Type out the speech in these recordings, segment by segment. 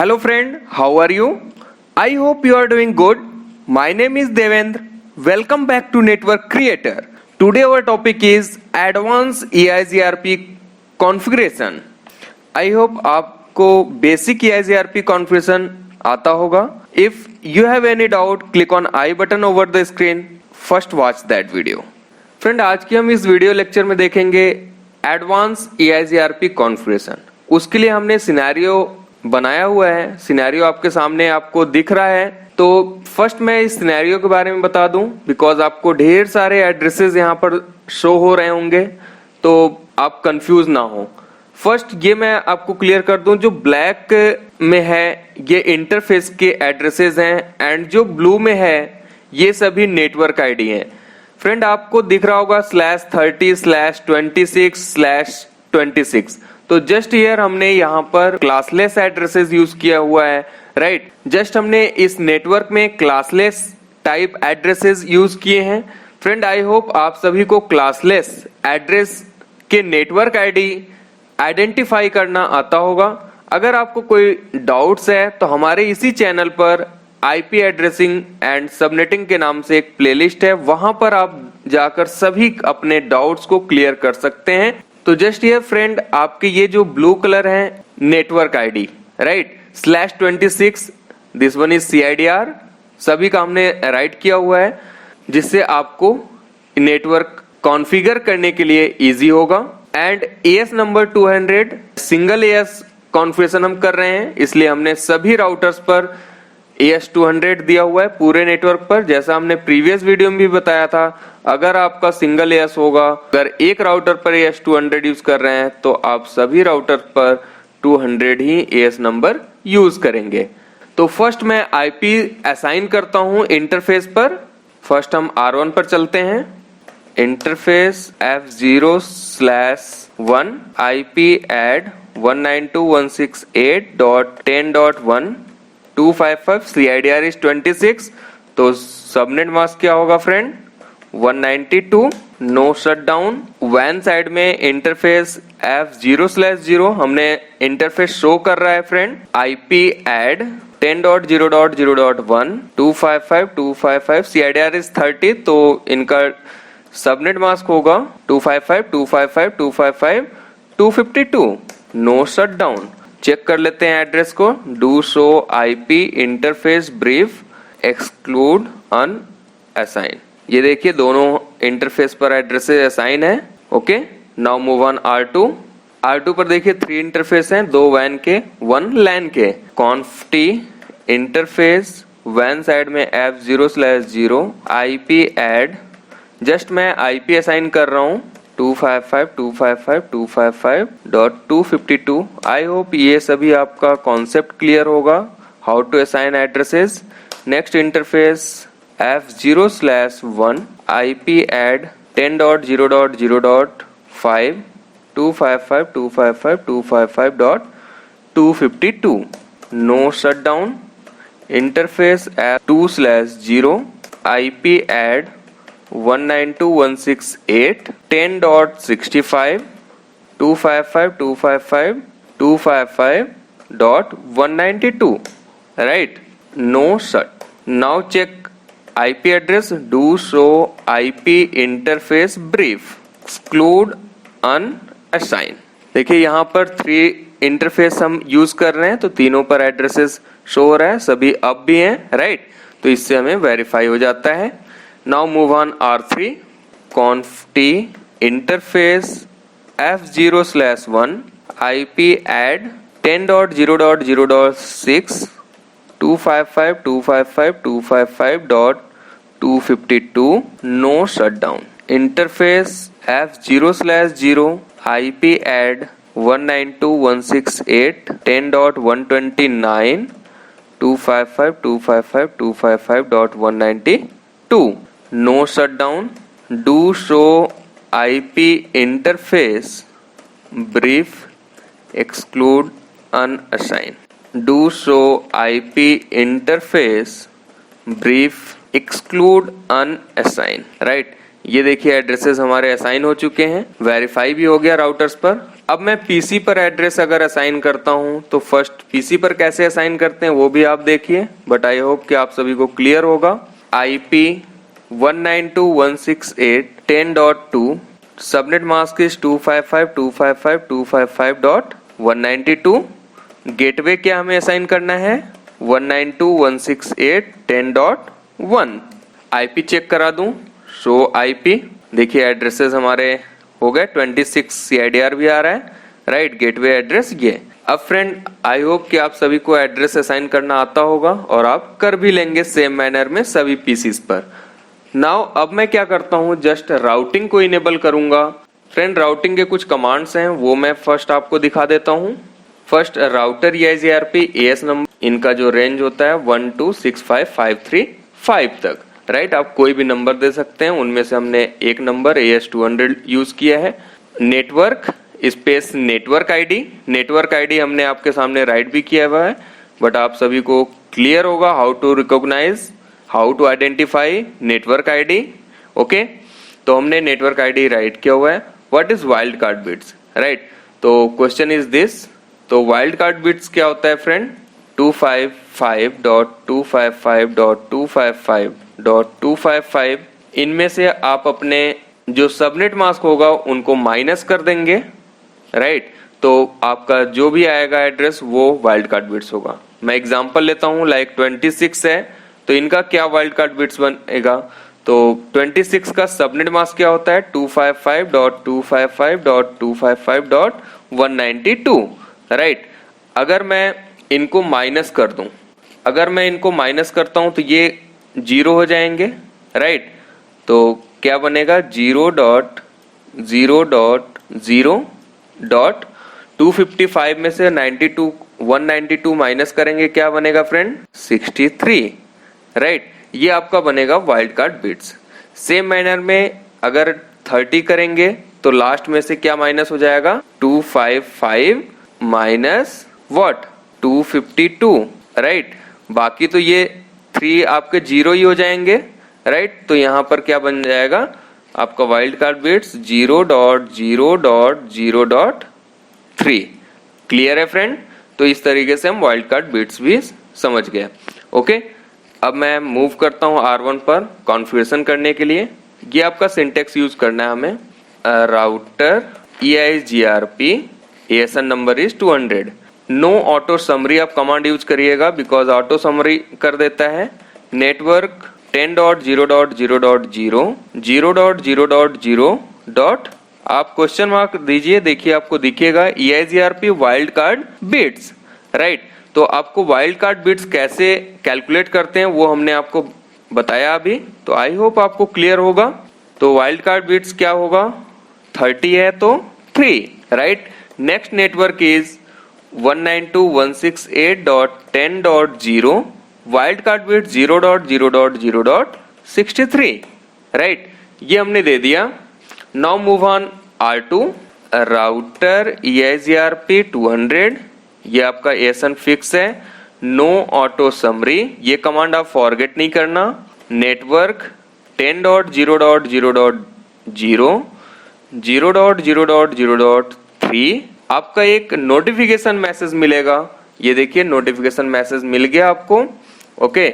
Hello friend, how are you? I hope you are doing good. My name is Devendra. Welcome back to Network Creator. Today our topic is Advanced EIGRP Configuration. I hope आपको basic EIGRP configuration आता होगा. If you have any doubt, click on I button over the screen. First watch that video. Friend, आज की हम इस video lecture में देखेंगे advance EIGRP configuration. उसके लिए हमने सिनेरियो बनाया हुआ है. सिनेरियो आपके सामने आपको दिख रहा है. तो फर्स्ट मैं इस सिनेरियो के बारे में बता दूं बिकॉज आपको ढेर सारे एड्रेसेस यहाँ पर शो हो रहे होंगे तो आप कंफ्यूज ना हो. फर्स्ट ये मैं आपको क्लियर कर दूं, जो ब्लैक में है ये इंटरफेस के एड्रेसेस हैं एंड जो ब्लू में है ये सभी नेटवर्क आईडी हैं. फ्रेंड, आपको दिख रहा होगा /30/26/26. तो जस्ट हियर हमने यहाँ पर क्लासलेस एड्रेसेस यूज किया हुआ है, राइट. जस्ट हमने इस नेटवर्क में क्लासलेस टाइप एड्रेसेस यूज किए हैं. फ्रेंड, आई होप आप सभी को क्लासलेस एड्रेस के नेटवर्क आईडी आइडेंटिफाई करना आता होगा. अगर आपको कोई डाउट्स है तो हमारे इसी चैनल पर आईपी एड्रेसिंग एंड सबनेटिंग के नाम से एक प्लेलिस्ट है, वहां पर आप जाकर सभी अपने डाउट्स को क्लियर कर सकते हैं. तो जस्ट ये फ्रेंड, आपके ये जो ब्लू कलर है network ID, right, /26, this one is CIDR, सभी का हमने राइट किया हुआ है जिससे आपको नेटवर्क कॉन्फ़िगर करने के लिए इजी होगा. And AS number 200 single AS configuration हम कर रहे हैं, इसलिए हमने सभी राउटर्स पर AS 200 दिया हुआ है पूरे नेटवर्क पर. जैसा हमने प्रीवियस वीडियो में भी बताया था, अगर आपका सिंगल AS होगा, अगर एक राउटर पर AS 200 यूज कर रहे हैं तो आप सभी राउटर पर 200 ही AS नंबर यूज करेंगे. तो फर्स्ट मैं IP असाइन करता हूं इंटरफेस पर. फर्स्ट हम R1 पर चलते हैं. Interface F0/1 IP add 192.168.10.1 255 CIDR is 26. तो सबनेट मास्क क्या होगा फ्रेंड? 192. No shutdown. वैन साइड में इंटरफेस F0/0 हमने इंटरफेस शो कर रहा है friend. IP add 10.0.0.1 255 CIDR is 30. तो इनका सबनेट मास्क होगा 255 नो शटडाउन. चेक कर लेते हैं एड्रेस को. Do show IP interface brief exclude unassign. ये देखिए दोनों इंटरफेस पर एड्रेसेस असाइन है. Okay, now move on R2 पर देखिए 3 इंटरफेस हैं, 2 वैन के 1 लैन के. conft इंटरफेस वैन साइड में F0/0 IP add, जस्ट मैं IP असाइन कर रहा हूँ 255.255.252. आई होप ये सभी आपका कॉन्सेप्ट क्लियर होगा how to assign addresses. Next interface F0/1 IP add 10.0.0.5 255.255.252. No shutdown. Interface F2/0 IP add 192.168.10.65 255.255.192. right, no shut. now check IP address. do show IP interface brief exclude unassign. देखिए यहाँ पर 3 interface हम use कर रहे हैं तो तीनों पर एड्रेसेस शो हो रहा है, सभी अप भी हैं, राइट. तो इससे हमें वेरीफाई हो जाता है. Now move on R3. conft interface F0/1 IP add 10.0.0.6 255.255.252. no shutdown. Interface F0/0 IP add 192.168.10.129 255.255.255.192. no shutdown. do show IP interface brief exclude unassign. do show IP interface brief exclude unassign. Right, ये देखिए addresses हमारे assign हो चुके हैं, verify भी हो गया routers पर. अब मैं पीसी पर एड्रेस अगर असाइन करता हूं तो फर्स्ट पीसी पर कैसे असाइन करते हैं वो भी आप देखिए, बट आई होप कि आप सभी को क्लियर होगा। IP 192.168.10.2, subnet mask is 255.255.255.192, gateway क्या हमें असाइन करना है 192.168.10.1। आईपी चेक करा दूं, शो आईपी, देखिए एड्रेसेस हमारे हो गए 26 CIDR भी आ रहा है, राइट, गेटवे एड्रेस ये। अब फ्रेंड आई होप कि आप सभी को एड्रेस असाइन करना आता होगा और आप कर भी लेंगे सेम मैनर में सभी पीसीस पर। नाउ अब मैं क्या करता हूँ, जस्ट राउटिंग को इनेबल करूंगा। फ्रेंड राउटिंग के कुछ कमांड्स हैं वो मैं फर्स्ट आपको दिखा देता हूँ। First router EIGRP AS number, इनका जो रेंज होता है 126553 तक, राइट, आप कोई भी नंबर दे सकते हैं, उनमें से हमने एक नंबर AS200 यूज किया है। नेटवर्क स्पेस नेटवर्क आईडी हमने आपके सामने राइट भी किया हुआ है, बट आप सभी को क्लियर होगा how to recognise, how to identify network ID. Okay, तो हमने नेटवर्क आईडी राइट किया हुआ है। What is wildcard bits, right, तो क्वेश्चन इज दिस, तो वाइल्ड कार्ड बिट्स क्या होता है फ्रेंड, 255.255.255.255, इनमें से आप अपने जो सबनेट मास्क होगा उनको माइनस कर देंगे, राइट, तो आपका जो भी आएगा एड्रेस वो वाइल्ड कार्ड बिट्स होगा। मैं एग्जांपल लेता हूं, लाइक 26 है तो इनका क्या वाइल्ड कार्ड बिट्स बनेगा, तो 26 का सबनेट मास्क क्या होता है 255.255.255.192, राइट। अगर मैं इनको माइनस कर दूं, अगर मैं इनको माइनस करता हूं तो ये 0 हो जाएंगे, राइट, तो क्या बनेगा 0.0.0.255 में से 192 माइनस करेंगे, क्या बनेगा फ्रेंड 63, राइट, ये आपका बनेगा wild card bits. Same manner में अगर 30 करेंगे तो लास्ट में से क्या माइनस हो जाएगा 255 माइनस व्हाट 252, राइट, बाकी तो ये 3 आपके 0 ही हो जाएंगे, राइट, तो यहाँ पर क्या बन जाएगा आपका वाइल्ड कार्ड बिट्स 0.0.0.3। क्लियर है फ्रेंड, तो इस तरीके से हम वाइल्ड कार्ड बिट्स भी समझ गए। ओके, अब मैं मूव करता हूँ R1 पर कॉन्फ़िगरेशन करने के लिए। ये आपका सिंटेक्स यूज करना है हमें, router EIGRP ASN number is 200। No auto summary आप कमांड यूज करिएगा, बिकॉज ऑटो समरी कर देता है। नेटवर्क 10.0.0.0 0.0.0. आप क्वेश्चन मार्क दीजिए, देखिए आपको दिखेगा EIGRP wild card bits, right, तो आपको वाइल्ड कार्ड बिट्स कैसे कैलकुलेट करते हैं वो हमने आपको बताया अभी, तो आई होप आपको क्लियर होगा। तो वाइल्ड कार्ड बिट्स क्या होगा 30 है तो 3, right. Next network is 192.168.10.0, wild card bit 0.0.0.63, right, ये हमने दे दिया। Now move on R2, router EIGRP 200, ये आपका ASN फिक्स है। नो ऑटो समरी, ये कमांड आप फॉरगेट नहीं करना। नेटवर्क 10.0.0.0 0.0.0.3, आपका एक नोटिफिकेशन मैसेज मिलेगा, ये देखिए नोटिफिकेशन मैसेज मिल गया आपको, ओके,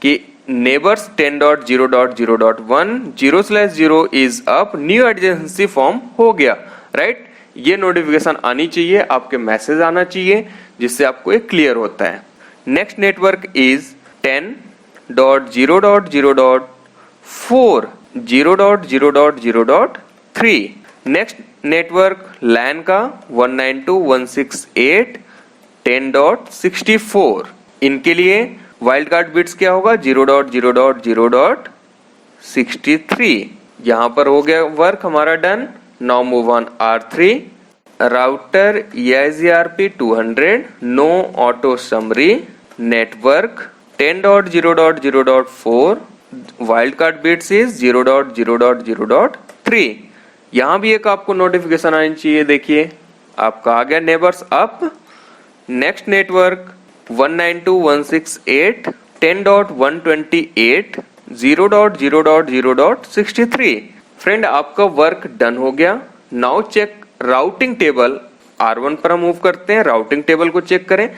कि neighbours 10.0.0.1 0/0 is up, new adjacency form हो गया, राइट, ये नोटिफिकेशन आनी चाहिए, आपके मैसेज आना चाहिए, जिससे आपको एक क्लियर होता है। Next network is 10.0.0.4 0.0.0.3। Next network LAN का 192.168.10.64, इनके लिए वाइल्ड कार्ड बिट्स क्या होगा 0.0.0.63। यहाँ पर हो गया वर्क हमारा done. Now move on R3, router EIGRP 200, no auto summary, network 10.0.0.4, wildcard bits is 0.0.0.3। यहाँ भी एक आपको नोटिफिकेशन आनी चाहिए, देखिए आपका आ गया neighbours up. Next network 192.168.10.128 0.0.0.63। Friend आपका वर्क डन हो गया। Now check routing table R1 पर हम मूव करते हैं, राउटिंग टेबल को चेक करें,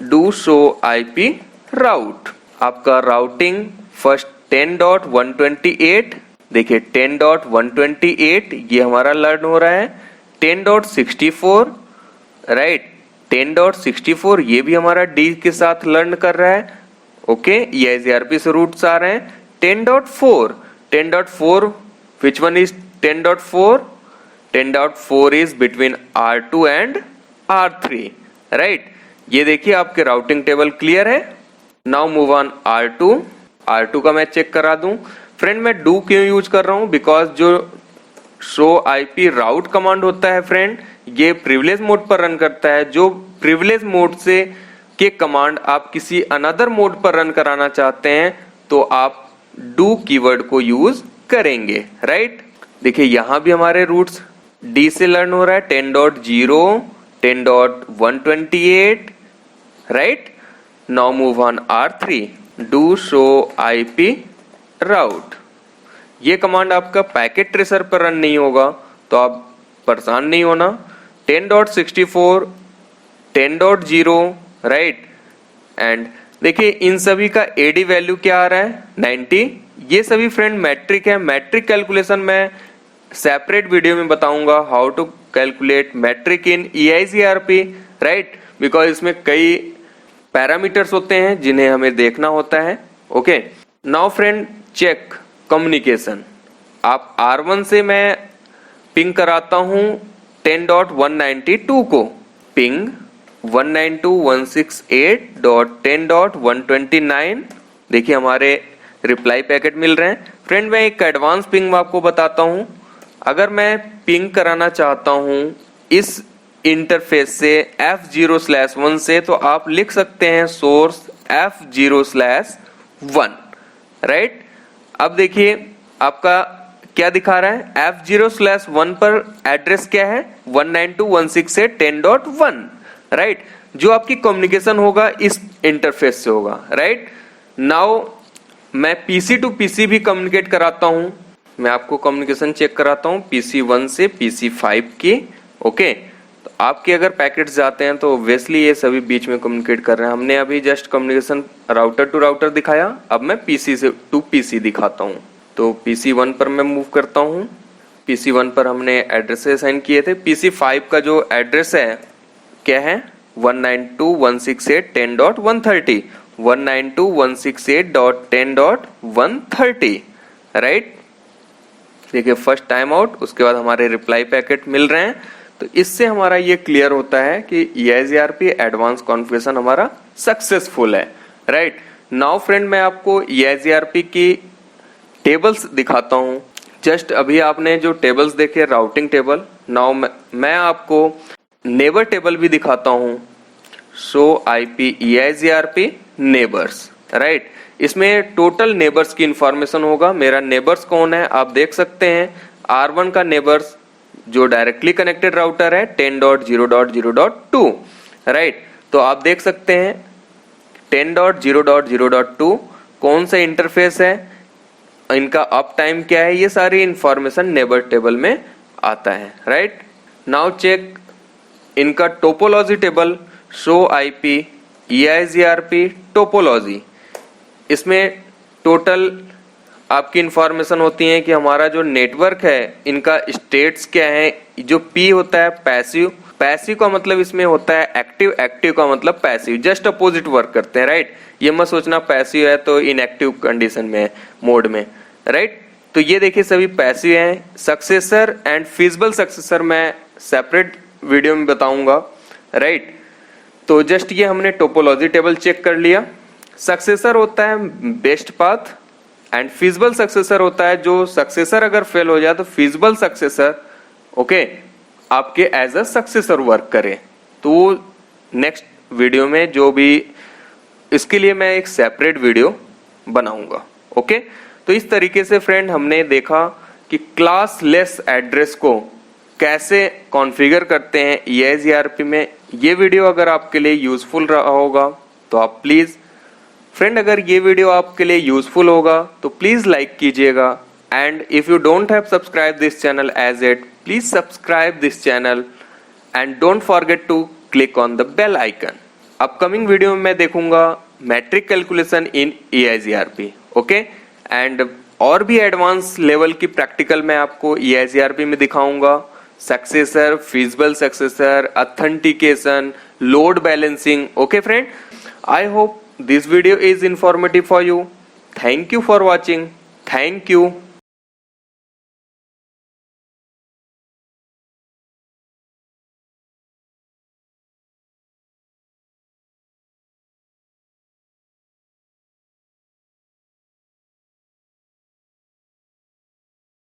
डू शो IP राउट। आपका राउटिंग फर्स्ट 10.128, देखिए 10.128 ये हमारा लर्न हो रहा है, 10.64 राइट, 10.64 ये भी हमारा D के साथ लर्न कर रहा है। ओके, EIGRP से रूट्स आ रहे हैं। 10.4, 10.4 which one is 10.4? 10.4 is between R2 and R3 right. ये देखिए आपके राउटिंग टेबल क्लियर है। नाउ मूव ऑन R2 का मैं चेक करा दूं। फ्रेंड मैं डू क्यों यूज कर रहा हूं, बिकॉज जो शो IP राउट कमांड होता है फ्रेंड, ये प्रिविलेज मोड पर रन करता है। जो प्रिविलेज मोड से के कमांड आप किसी अनदर मोड पर रन कराना चाहते हैं तो आप डू कीवर्ड को यूज करेंगे राइट। देखिए यहां भी हमारे रूट्स D से लर्न हो रहा है, 10.0, 10.128 right. Now move on R3, do show IP राउट। ये कमांड आपका पैकेट ट्रेसर पर रन नहीं होगा तो आप परेशान नहीं होना। 10.64, 10.0 राइट, एंड देखिए इन सभी का AD वैल्यू क्या आ रहा है 90। ये सभी फ्रेंड मैट्रिक है। मैट्रिक कैलकुलेशन में सेपरेट वीडियो में बताऊंगा, how to calculate metric in EIGRP right, because इसमें कई पैरामीटर्स होते हैं जिन्हें हमें देखना होता है। Okay, now friend check communication. आप R1 से मैं पिंग कराता हूं 10.192 को, पिंग 192.168.10.129, देखिए हमारे रिप्लाई पैकेट मिल रहे हैं। फ्रेंड मैं एक एडवांस पिंग आपको बताता हूं। अगर मैं पिंग कराना चाहता हूं इस इंटरफेस से F0/1 से, तो आप लिख सकते हैं सोर्स F0/1 राइट। अब देखिए आपका क्या दिखा रहा है, F0/1 पर एड्रेस क्या है 192.168.10.1 राइट। जो आपकी कम्युनिकेशन होगा इस इंटरफेस से होगा राइट। नाउ मैं PC टू PC भी कम्युनिकेट कराता हूं। मैं आपको कम्युनिकेशन चेक कराता हूं PC1 से PC5 की। ओके, तो आपके अगर पैकेट्स जाते हैं तो ऑब्वियसली ये सभी बीच में कम्युनिकेट कर रहे हैं। हमने अभी just communication router to router दिखाया, अब मैं PC से टू PC दिखाता हूं। तो PC1 पर मैं मूव करता हूं। PC1 पर हमने एड्रेस असाइन किए थे। PC5 का जो एड्रेस है क्या है 192.168.10.130, 192.168.10.130 राइट। देखिए फर्स्ट टाइम आउट, उसके बाद हमारे रिप्लाई पैकेट मिल रहे हैं। तो इससे हमारा ये क्लियर होता है कि EIGRP एडवांस कॉन्फ़िगरेशन हमारा सक्सेसफुल है राइट। नाउ फ्रेंड मैं आपको EIGRP की टेबल्स दिखाता हूं। जस्ट अभी आपने जो टेबल्स देखे राउटिंग टेबल, नाउ मैं आपको नेबर टेबल भी दिखाता हूं। Show IP EIGRP neighbours right. इसमें टोटल नेबर्स की इंफॉर्मेशन होगा। मेरा नेबर्स कौन है आप देख सकते हैं। R1 का नेबर्स जो डायरेक्टली कनेक्टेड राउटर है 10.0.0.2 राइट। तो आप देख सकते हैं 10.0.0.2 कौन सा इंटरफेस है, इनका अप टाइम क्या है, ये सारी इंफॉर्मेशन नेबर टेबल में आता है राइट। नाउ चेक इनका topology table, show IP EIGRP topology. इसमें टोटल आपकी इंफॉर्मेशन होती है कि हमारा जो नेटवर्क है इनका स्टेट्स क्या है। जो P होता है पैसिव, पैसिव का मतलब इसमें होता है एक्टिव, एक्टिव का मतलब पैसिव, जस्ट अपोजिट वर्क करते हैं राइट। ये मत सोचना पैसिव है तो इनएक्टिव कंडीशन में है, मोड में राइट। तो ये देखिए सभी पैसिव हैं। सक्सेसर एंड फिजिबल सक्सेसर मैं सेपरेट वीडियो में बताऊंगा राइट। तो जस्ट ये हमने टोपोलॉजी टेबल चेक कर लिया। सक्सेसर होता है best path and feasible successor होता है जो सक्सेसर अगर फेल हो जाए तो फिजिबल सक्सेसर ओके आपके एज अ सक्सेसर वर्क करे। तो नेक्स्ट वीडियो में जो भी, इसके लिए मैं एक सेपरेट वीडियो बनाऊंगा। ओके, तो इस तरीके से फ्रेंड हमने देखा कि क्लासलेस एड्रेस को कैसे कॉन्फ़िगर करते हैं EIGRP में। ये वीडियो अगर आपके लिए यूजफुल रहा होगा तो आप प्लीज फ्रेंड, अगर ये वीडियो आपके लिए यूजफुल होगा तो प्लीज लाइक कीजिएगा, and if you don't have subscribe this channel as it, please subscribe this channel and don't forget to click on the bell icon. Upcoming video में मैं देखूंगा metric calculation in EIGRP, okay, and और भी advance level की practical मैं आपको EIGRP में दिखाऊंगा. Successor, feasible successor, authentication, load balancing. Okay friend, I hope this video is informative for you. Thank you for watching. Thank you.